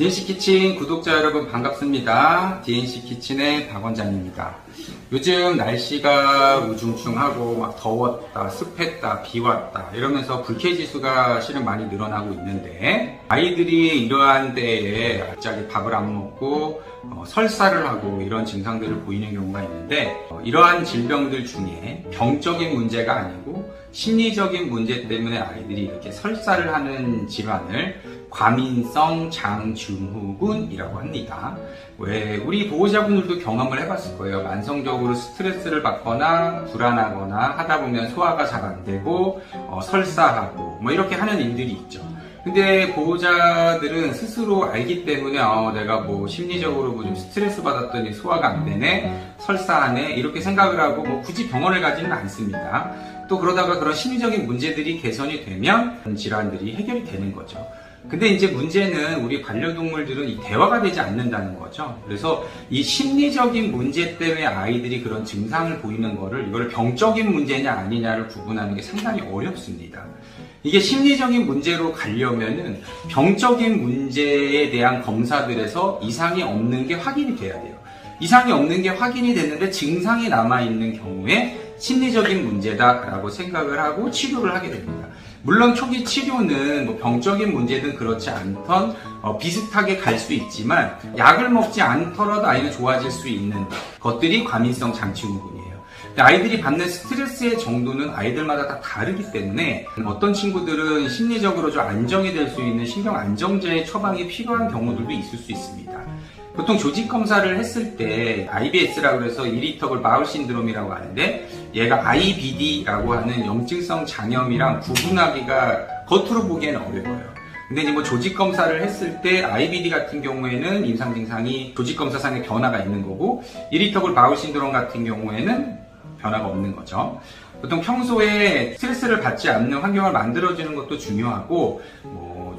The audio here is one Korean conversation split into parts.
DNC 키친 구독자 여러분 반갑습니다. DNC 키친의 박 원장입니다. 요즘 날씨가 우중충하고 막 더웠다, 습했다, 비 왔다 이러면서 불쾌지수가 실은 많이 늘어나고 있는데 아이들이 이러한 때에 갑자기 밥을 안 먹고 설사를 하고 이런 증상들을 보이는 경우가 있는데 이러한 질병들 중에 병적인 문제가 아니고 심리적인 문제 때문에 아이들이 이렇게 설사를 하는 질환을 과민성 장증후군이라고 합니다. 왜 우리 보호자분들도 경험을 해봤을 거예요. 만성적으로 스트레스를 받거나 불안하거나 하다 보면 소화가 잘 안 되고 설사하고 뭐 이렇게 하는 일들이 있죠. 근데 보호자들은 스스로 알기 때문에 내가 뭐 심리적으로 뭐 좀 스트레스 받았더니 소화가 안 되네, 설사하네 이렇게 생각을 하고 뭐 굳이 병원을 가지는 않습니다. 또 그러다가 그런 심리적인 문제들이 개선이 되면 질환들이 해결이 되는 거죠. 근데 이제 문제는 우리 반려동물들은 이 대화가 되지 않는다는 거죠. 그래서 이 심리적인 문제 때문에 아이들이 그런 증상을 보이는 거를 이걸 병적인 문제냐 아니냐를 구분하는 게 상당히 어렵습니다. 이게 심리적인 문제로 가려면은 병적인 문제에 대한 검사들에서 이상이 없는 게 확인이 돼야 돼요. 이상이 없는 게 확인이 됐는데 증상이 남아있는 경우에 심리적인 문제다라고 생각을 하고 치료를 하게 됩니다. 물론 초기 치료는 뭐 병적인 문제든 그렇지 않던 비슷하게 갈 수 있지만 약을 먹지 않더라도 아이는 좋아질 수 있는 것들이 과민성 장증후군이에요. 아이들이 받는 스트레스의 정도는 아이들마다 다 다르기 때문에 어떤 친구들은 심리적으로 좀 안정이 될 수 있는 신경 안정제의 처방이 필요한 경우들도 있을 수 있습니다. 보통 조직 검사를 했을 때 IBS라고 해서 이리터블 바울 신드롬이라고 하는데 얘가 IBD라고 하는 염증성 장염이랑 구분하기가 겉으로 보기에는 어려워요. 근데 이제 뭐 조직 검사를 했을 때 IBD 같은 경우에는 임상 증상이 조직 검사상의 변화가 있는 거고 이리터블 바울 신드롬 같은 경우에는 변화가 없는 거죠. 보통 평소에 스트레스를 받지 않는 환경을 만들어주는 것도 중요하고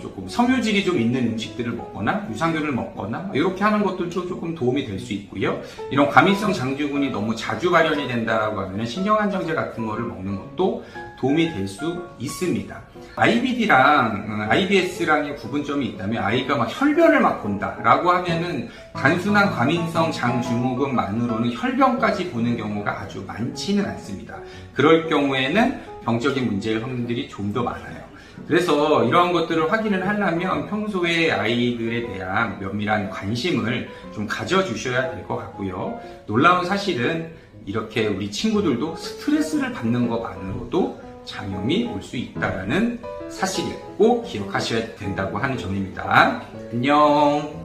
조금 섬유질이 좀 있는 음식들을 먹거나 유산균을 먹거나 이렇게 하는 것들도 조금 도움이 될 수 있고요. 이런 과민성 장증후군이 너무 자주 발현이 된다고 하면 신경안정제 같은 거를 먹는 것도 도움이 될 수 있습니다. IBD랑 IBS랑의 구분점이 있다면 아이가 막 혈변을 막 본다라고 하면은 단순한 과민성 장증후군만으로는 혈변까지 보는 경우가 아주 많지는 않습니다. 그럴 경우에는 병적인 문제의 확률들이 좀 더 많아요. 그래서 이러한 것들을 확인을 하려면 평소에 아이들에 대한 면밀한 관심을 좀 가져주셔야 될 것 같고요. 놀라운 사실은 이렇게 우리 친구들도 스트레스를 받는 것만으로도 장염이 올 수 있다는 사실을 꼭 기억하셔야 된다고 하는 점입니다. 안녕.